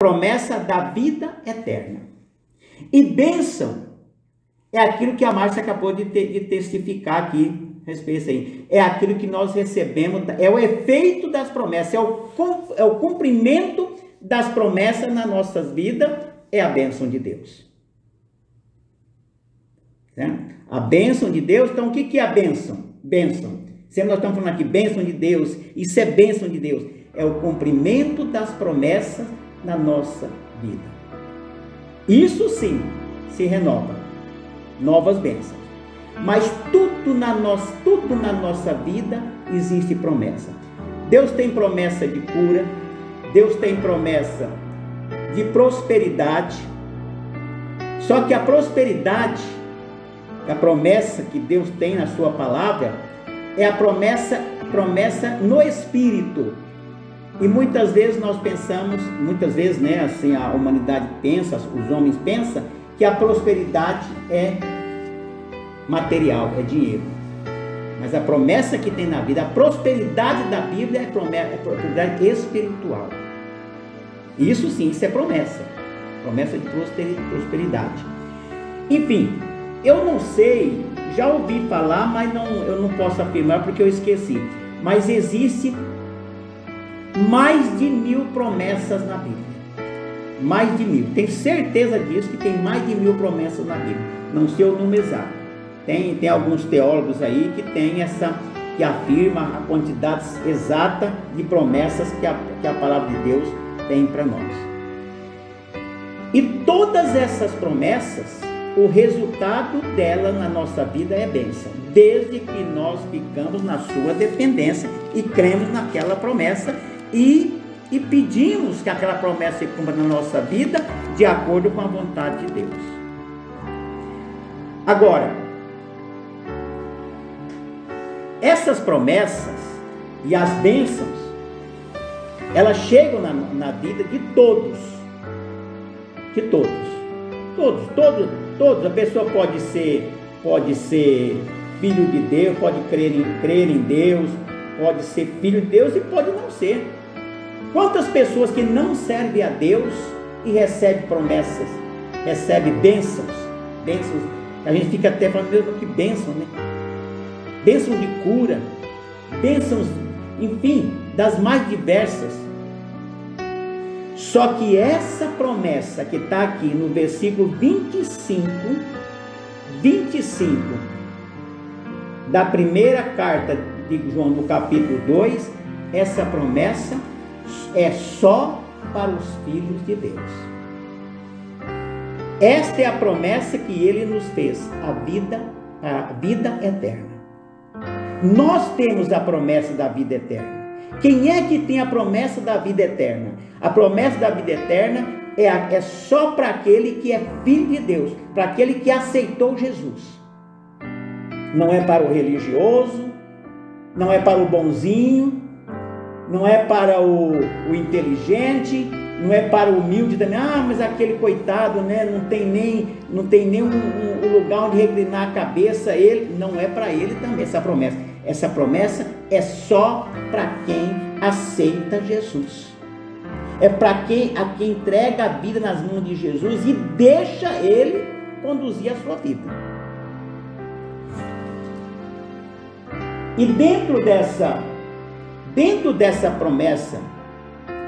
promessa da vida eterna. E bênção é aquilo que a Márcia acabou de testificar aqui a respeito aí. É aquilo que nós recebemos, é o efeito das promessas, é o cumprimento das promessas nas nossas vidas, é a bênção de Deus. Certo? A bênção de Deus, então o que é a bênção? Bênção. Sempre nós estamos falando aqui, bênção de Deus, isso é bênção de Deus. É o cumprimento das promessas na nossa vida. Isso sim se renova. Novas bênçãos. Mas tudo na nossa vida existe promessa. Deus tem promessa de cura. Deus tem promessa de prosperidade. Só que a prosperidade, a promessa que Deus tem na sua palavra, é a promessa no Espírito. E muitas vezes nós pensamos, né, assim a humanidade pensa, os homens pensam, que a prosperidade é material, é dinheiro. Mas a promessa que tem na vida, a prosperidade da Bíblia é prosperidade espiritual. Isso sim, isso é promessa. Promessa de prosperidade. Enfim, eu não sei, já ouvi falar, mas eu não posso afirmar porque eu esqueci. Mas existe mais de 1000 promessas na Bíblia. Mais de 1000. Tenho certeza disso, que tem mais de 1000 promessas na Bíblia. Não sei o número exato. Tem alguns teólogos aí que afirma a quantidade exata de promessas que a palavra de Deus tem para nós. E todas essas promessas, o resultado dela na nossa vida é bênção, desde que nós ficamos na sua dependência e cremos naquela promessa e pedimos que aquela promessa se cumpra na nossa vida de acordo com a vontade de Deus. Agora, essas promessas e as bênçãos, elas chegam na vida de todos. De todos. Todos. A pessoa pode ser filho de Deus, pode crer em Deus, pode ser filho de Deus e pode não ser. Quantas pessoas que não servem a Deus e recebem promessas, recebem bênçãos, a gente fica até falando, meu, que bênção, né? Bênção de cura, bênçãos, enfim, das mais diversas. Só que essa promessa que está aqui no versículo 25 da primeira carta de João, no capítulo 2, essa promessa é só para os filhos de Deus. Esta é a promessa que Ele nos fez, a vida eterna. Nós temos a promessa da vida eterna. Quem é que tem a promessa da vida eterna? A promessa da vida eterna é só para aquele que é filho de Deus, para aquele que aceitou Jesus. Não é para o religioso, não é para o bonzinho, não é para o inteligente, não é para o humilde também. Ah, mas aquele coitado, né, não tem nem um lugar onde reclinar a cabeça. Ele não é para ele também essa promessa. Essa promessa é só para quem aceita Jesus. É para quem entrega a vida nas mãos de Jesus e deixa Ele conduzir a sua vida. E dentro dessa promessa,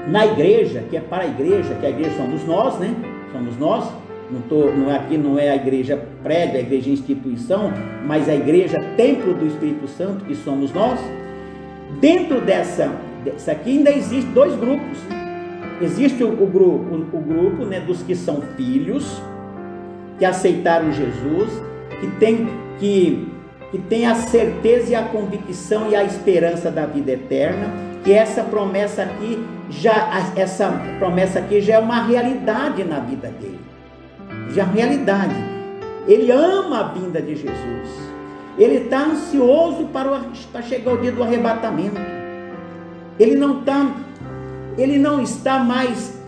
na igreja, que é para a igreja, que a igreja somos nós, né? Somos nós. Não é a igreja prédio, a igreja instituição, mas a igreja templo do Espírito Santo, que somos nós. Dentro dessa aqui ainda existem dois grupos. Existe o grupo, né, dos que são filhos, que aceitaram Jesus, que tem a certeza e a convicção e a esperança da vida eterna, que essa promessa aqui já é uma realidade na vida dele. Já é realidade. Ele ama a vinda de Jesus. Ele está ansioso para chegar o dia do arrebatamento. Ele não está mais.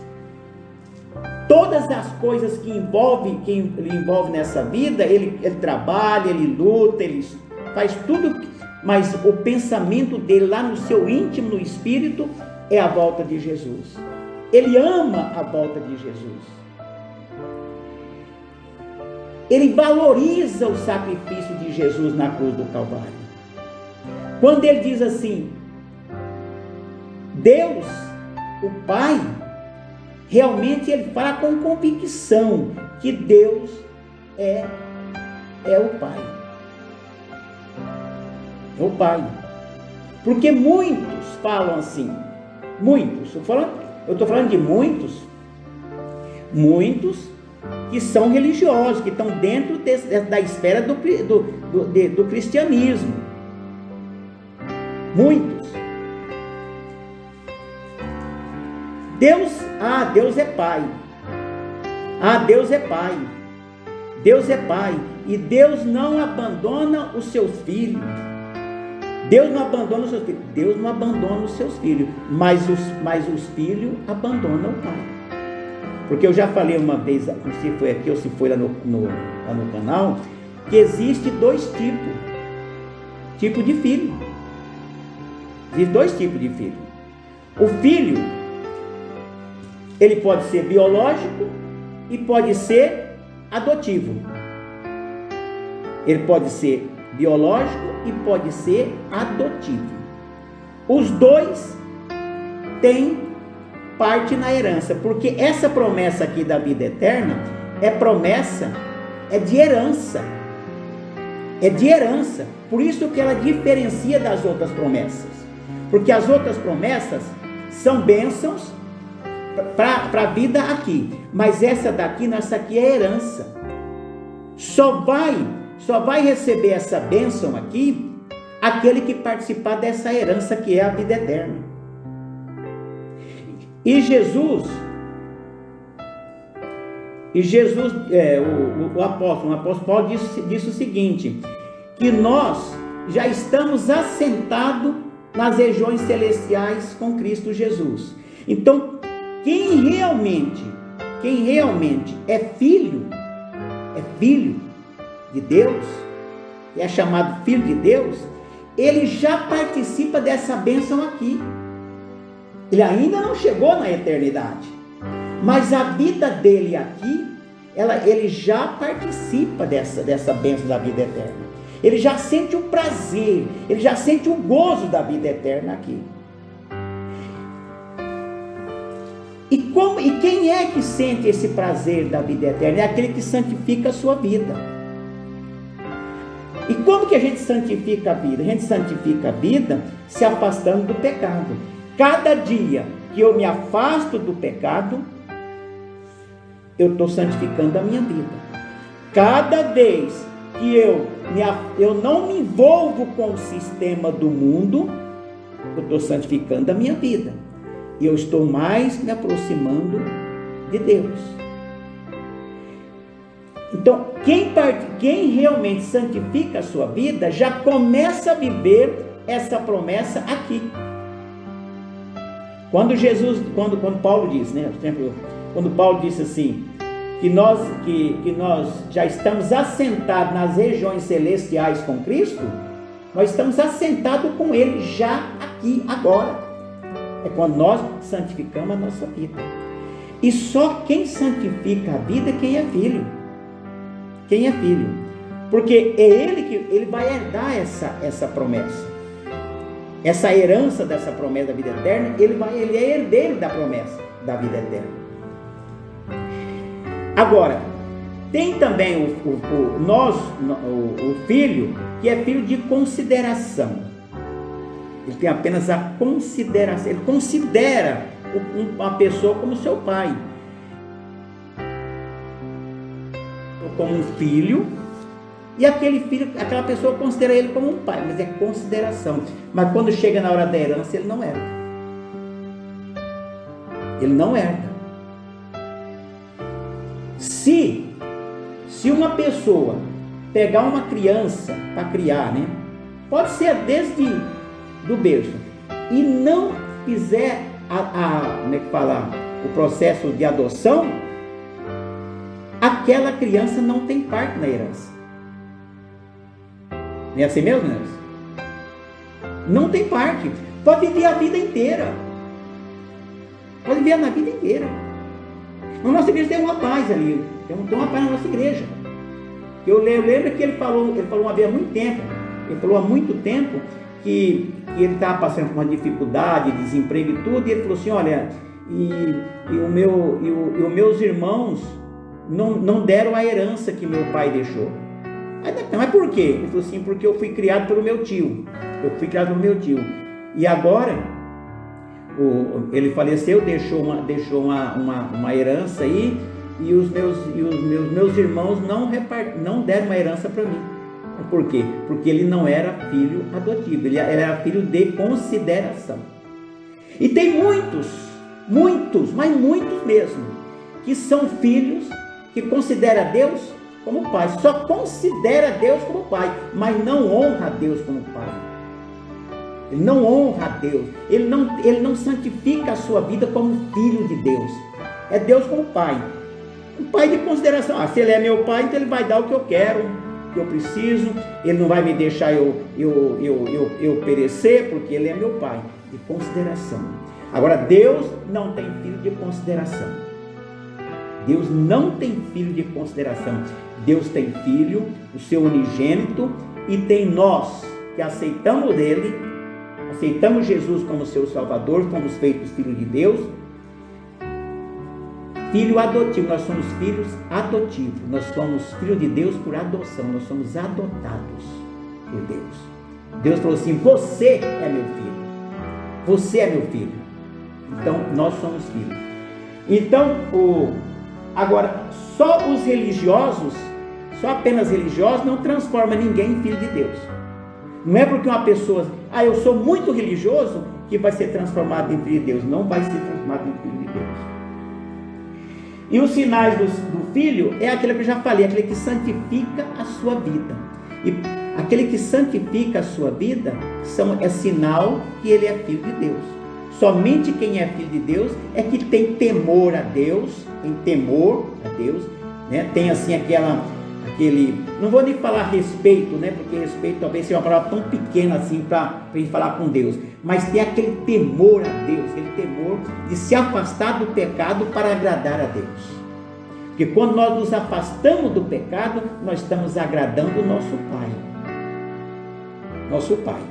Todas as coisas que ele envolve nessa vida, ele trabalha, ele luta, ele faz tudo, mas o pensamento dele lá no seu íntimo, no espírito, é a volta de Jesus. ele ama a volta de Jesus. Ele valoriza o sacrifício de Jesus na cruz do Calvário. Quando ele diz assim, Deus, o Pai, realmente ele fala com convicção que Deus é o Pai. É o Pai. Porque muitos falam assim, muitos, eu estou falando de muitos que são religiosos, que estão dentro da esfera do cristianismo. Muitos. Deus é Pai. Deus é Pai. Deus é Pai. E Deus não abandona os seus filhos. Deus não abandona os seus filhos. Deus não abandona os seus filhos. Mas os filhos abandonam o Pai. Porque eu já falei uma vez, se foi aqui ou se foi lá no canal, que existe dois tipos de filho. Existem dois tipos de filho. O filho, ele pode ser biológico e pode ser adotivo. Ele pode ser biológico e pode ser adotivo. Os dois têm parte na herança, porque essa promessa aqui da vida eterna é de herança. É de herança. Por isso que ela diferencia das outras promessas. Porque as outras promessas são bênçãos para a vida aqui. Mas essa aqui é herança. Só vai receber essa bênção aqui aquele que participar dessa herança que é a vida eterna. E Jesus, o apóstolo Paulo disse o seguinte, que nós já estamos assentados nas regiões celestiais com Cristo Jesus. Então, quem realmente é filho de Deus, é chamado filho de Deus, ele já participa dessa bênção aqui. Ele ainda não chegou na eternidade, mas a vida dele aqui, ele já participa dessa bênção da vida eterna. Ele já sente o prazer, ele já sente o gozo da vida eterna aqui. E quem é que sente esse prazer da vida eterna? É aquele que santifica a sua vida. E como que a gente santifica a vida? A gente santifica a vida se afastando do pecado. Cada dia que eu me afasto do pecado, eu estou santificando a minha vida. Cada vez que eu não me envolvo com o sistema do mundo, eu estou santificando a minha vida. E eu estou mais me aproximando de Deus. Então, quem realmente santifica a sua vida, já começa a viver essa promessa aqui. Quando Paulo diz, né? Quando Paulo disse assim, que nós já estamos assentados nas regiões celestiais com Cristo, nós estamos assentados com Ele já aqui, agora. É quando nós santificamos a nossa vida. E só quem santifica a vida é quem é filho. Quem é filho. Porque é ele que ele vai herdar essa promessa. Essa herança dessa promessa da vida eterna, ele é herdeiro da promessa da vida eterna. Agora, tem também o filho, que é filho de consideração. Ele tem apenas a consideração, ele considera uma pessoa como seu pai, como um filho, e aquela pessoa considera ele como um pai, mas é consideração. Mas quando chega na hora da herança, ele não herda. Ele não herda. Se uma pessoa pegar uma criança para criar, né? Pode ser desde do berço, e não fizer como é que fala, o processo de adoção, aquela criança não tem parte na herança. Não é assim mesmo, né? Não tem parte. Pode viver a vida inteira. Pode ver na vida inteira. Na nossa igreja tem um rapaz ali, tem um rapaz na nossa igreja. Eu lembro que ele falou uma vez há muito tempo, ele falou há muito tempo que ele estava passando por uma dificuldade, desemprego e tudo, e ele falou assim, olha, os meus irmãos não deram a herança que meu pai deixou. Mas por quê? Ele falou assim, porque eu fui criado pelo meu tio. E agora, ele faleceu, deixou uma herança aí, e os meus irmãos não deram uma herança para mim. Por quê? Porque ele não era filho adotivo, ele era filho de consideração. E tem muitos, mas muitos mesmo, que são filhos que consideram Deus como pai, só considera Deus como pai, mas não honra a Deus como pai. Ele não honra a Deus, ele não santifica a sua vida como filho de Deus. É Deus como pai. Um pai de consideração. Se ele é meu pai, então ele vai dar o que eu quero, o que eu preciso. Ele não vai me deixar eu perecer, porque ele é meu pai. De consideração. Agora, Deus não tem filho de consideração. Deus não tem filho de consideração. Deus tem filho, o seu unigênito, e tem nós que aceitamos ele, aceitamos Jesus como seu Salvador, fomos feitos filhos de Deus. Filho adotivo, nós somos filhos adotivos, nós somos filhos de Deus por adoção, nós somos adotados por Deus. Deus falou assim, você é meu filho, você é meu filho. Então, nós somos filhos. Então, agora, só apenas religiosos não transforma ninguém em filho de Deus. Não é porque uma pessoa, eu sou muito religioso, que vai ser transformado em filho de Deus. Não vai ser transformado em filho de Deus. E os sinais do filho é aquele que eu já falei, aquele que santifica a sua vida. E aquele que santifica a sua vida é sinal que ele é filho de Deus. Somente quem é filho de Deus é que tem temor a Deus, né? Tem assim não vou nem falar respeito, né? Porque respeito talvez seja uma palavra tão pequena assim para a gente falar com Deus, mas tem aquele temor a Deus, aquele temor de se afastar do pecado para agradar a Deus. Porque quando nós nos afastamos do pecado, nós estamos agradando o nosso Pai. Nosso Pai.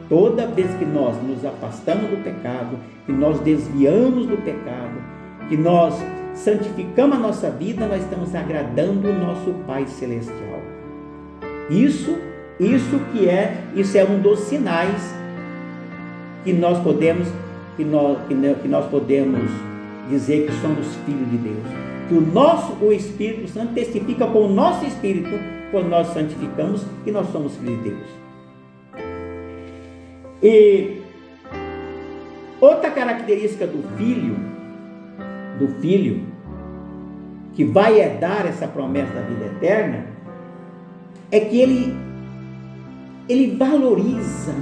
Toda vez que nós nos afastamos do pecado, que nós desviamos do pecado, que nós santificamos a nossa vida, nós estamos agradando o nosso Pai Celestial. Isso é um dos sinais que nós podemos dizer que somos filhos de Deus. Que o Espírito Santo testifica com o nosso Espírito, quando nós santificamos, que nós somos filhos de Deus. E outra característica do filho que vai herdar essa promessa da vida eterna é que ele valoriza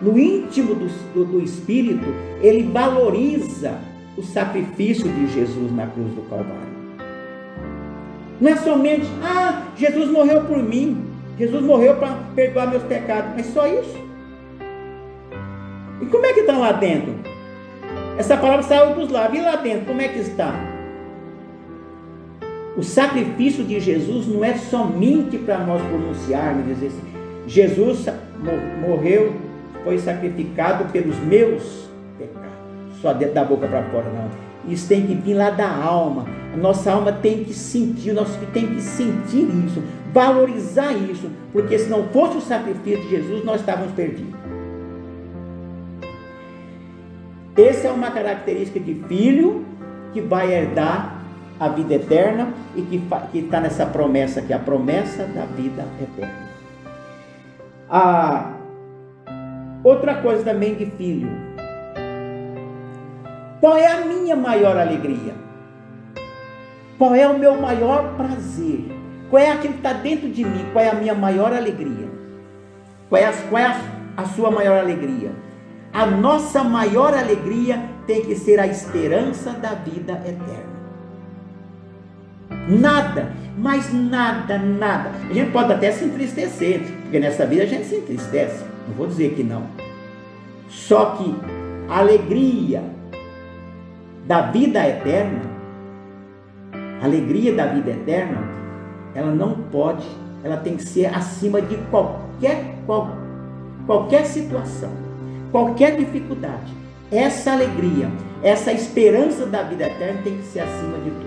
no íntimo do Espírito, ele valoriza o sacrifício de Jesus na cruz do Calvário. Não é somente, Jesus morreu por mim, Jesus morreu para perdoar meus pecados, mas só isso. E como é que está lá dentro? Essa palavra saiu dos lábios, e lá dentro, como é que está? O sacrifício de Jesus não é somente para nós pronunciarmos, dizer assim, Jesus morreu, foi sacrificado pelos meus pecados, só da boca para fora, não. Isso tem que vir lá da alma. A nossa alma tem que sentir, isso, valorizar isso, porque se não fosse o sacrifício de Jesus, nós estávamos perdidos. Essa é uma característica de filho que vai herdar a vida eterna e que está nessa promessa, que é a promessa da vida eterna. Outra coisa também de filho. Qual é a minha maior alegria? Qual é o meu maior prazer? Qual é aquilo que está dentro de mim? Qual é a minha maior alegria? Qual é a sua maior alegria? A nossa maior alegria tem que ser a esperança da vida eterna. Nada, mas nada. A gente pode até se entristecer, porque nessa vida a gente se entristece. Não vou dizer que não. Só que a alegria da vida eterna, ela não pode, ela tem que ser acima de qualquer situação, qualquer dificuldade. Essa alegria, essa esperança da vida eterna tem que ser acima de tudo.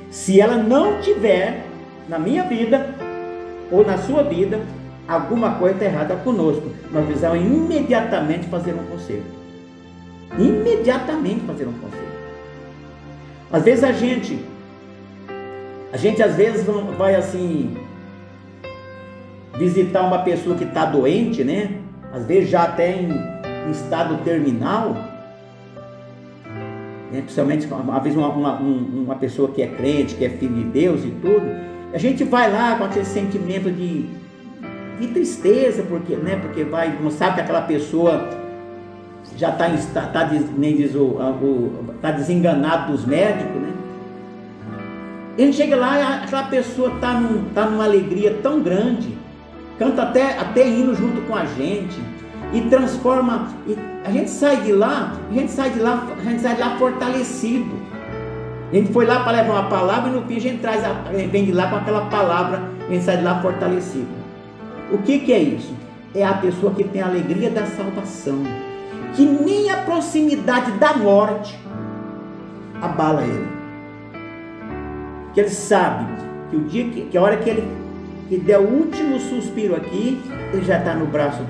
Se ela não tiver na minha vida ou na sua vida, alguma coisa está errada conosco. Nós precisamos imediatamente fazer um conserto. Imediatamente fazer um conserto. Às vezes a gente às vezes vai assim visitar uma pessoa que está doente, né? Às vezes já até em estado terminal, né? Principalmente às vezes uma pessoa que é crente, que é filho de Deus e tudo. A gente vai lá com aquele sentimento de tristeza, porque não sabe que aquela pessoa já está desenganado dos médicos, né? A gente chega lá e aquela pessoa está numa alegria tão grande, canta até hino junto com a gente e transforma. E a gente sai de lá fortalecido. A gente foi lá para levar uma palavra e no fim a gente vem de lá com aquela palavra, a gente sai de lá fortalecido. O que é isso? É a pessoa que tem a alegria da salvação, que nem a proximidade da morte abala ele. Que ele sabe que o dia que a hora que ele der o último suspiro aqui, ele já está nos braços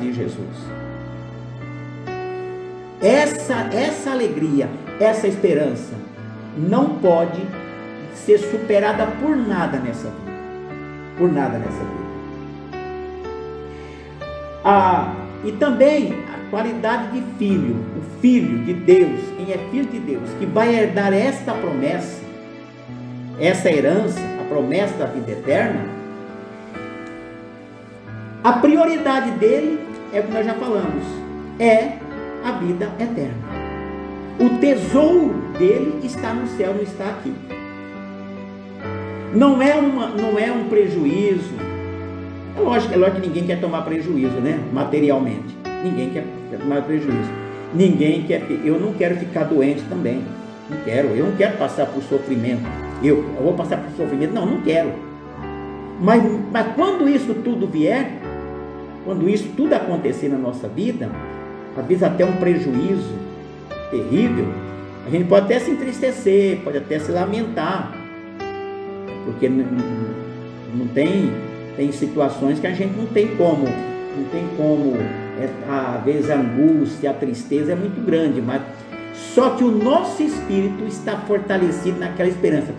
de Jesus. Essa alegria, essa esperança não pode ser superada por nada nessa vida. Por nada nessa vida. E também a qualidade de filho, o filho de Deus, quem é filho de Deus, que vai herdar esta promessa, essa herança, a promessa da vida eterna, a prioridade dele é o que nós já falamos, é a vida eterna. O tesouro dele está no céu, não está aqui. Não é um prejuízo. É lógico que ninguém quer tomar prejuízo, né? Materialmente. Ninguém quer tomar prejuízo. Eu não quero ficar doente também. Eu não quero passar por sofrimento. Eu vou passar por sofrimento? Não quero. Mas quando isso tudo vier, quando isso tudo acontecer na nossa vida, às vezes até um prejuízo terrível, a gente pode até se entristecer, pode até se lamentar, porque não tem situações que a gente não tem como, às vezes a angústia, a tristeza é muito grande, mas só que o nosso espírito está fortalecido naquela esperança.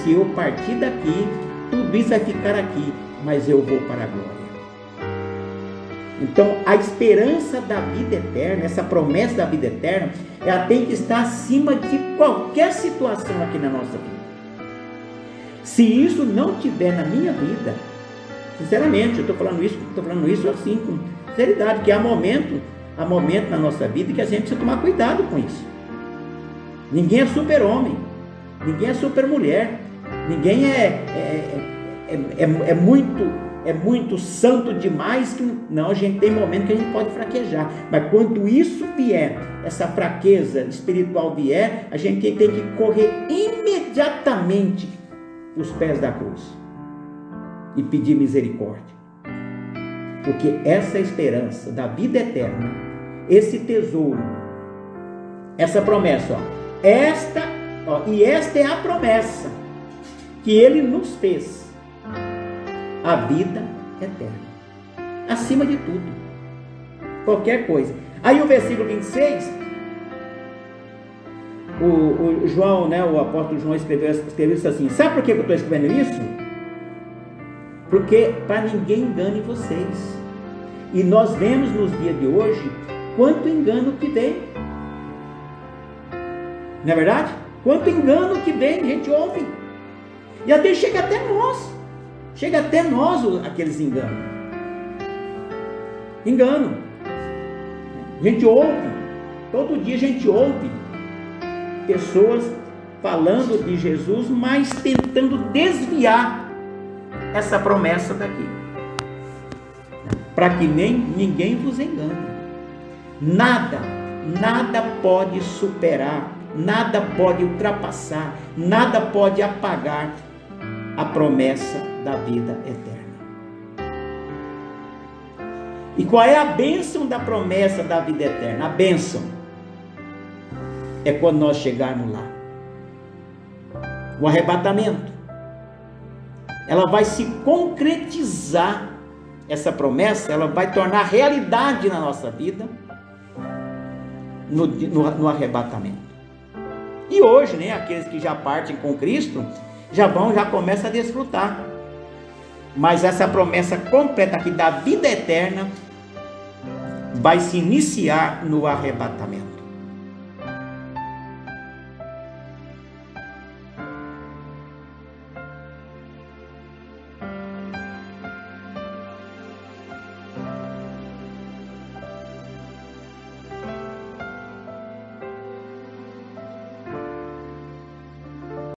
Se eu partir daqui, tudo isso vai ficar aqui, mas eu vou para a glória. Então, a esperança da vida eterna, essa promessa da vida eterna, ela tem que estar acima de qualquer situação aqui na nossa vida. Se isso não tiver na minha vida, sinceramente, eu estou falando isso assim, com sinceridade, que há momento na nossa vida que a gente precisa tomar cuidado com isso. Ninguém é super-homem, ninguém é super-mulher, ninguém é muito santo demais. Não, a gente tem momento que a gente pode fraquejar, mas quando isso vier, essa fraqueza espiritual vier, a gente tem que correr imediatamente os pés da cruz e pedir misericórdia, porque essa esperança da vida eterna, esse tesouro, essa promessa, esta é a promessa que ele nos fez, a vida eterna, acima de tudo, qualquer coisa. Aí o versículo 26, o João, né, o apóstolo João escreveu isso assim. Sabe por que eu estou escrevendo isso? Porque para ninguém engane vocês. E nós vemos nos dias de hoje quanto engano que vem. Não é verdade? Quanto engano que vem, a gente ouve. E até chega até nós. Chega até nós aqueles enganos. Engano. A gente ouve. Todo dia a gente ouve pessoas falando de Jesus, mas tentando desviar essa promessa daqui. para que nem ninguém vos engane. Nada pode superar, nada pode ultrapassar, nada pode apagar a promessa da vida eterna. E qual é a bênção da promessa da vida eterna? A bênção é quando nós chegarmos lá. O arrebatamento. Ela vai se concretizar, essa promessa, ela vai tornar realidade na nossa vida no arrebatamento. E hoje, né, aqueles que já partem com Cristo, já começam a desfrutar. Mas essa promessa completa aqui da vida eterna vai se iniciar no arrebatamento.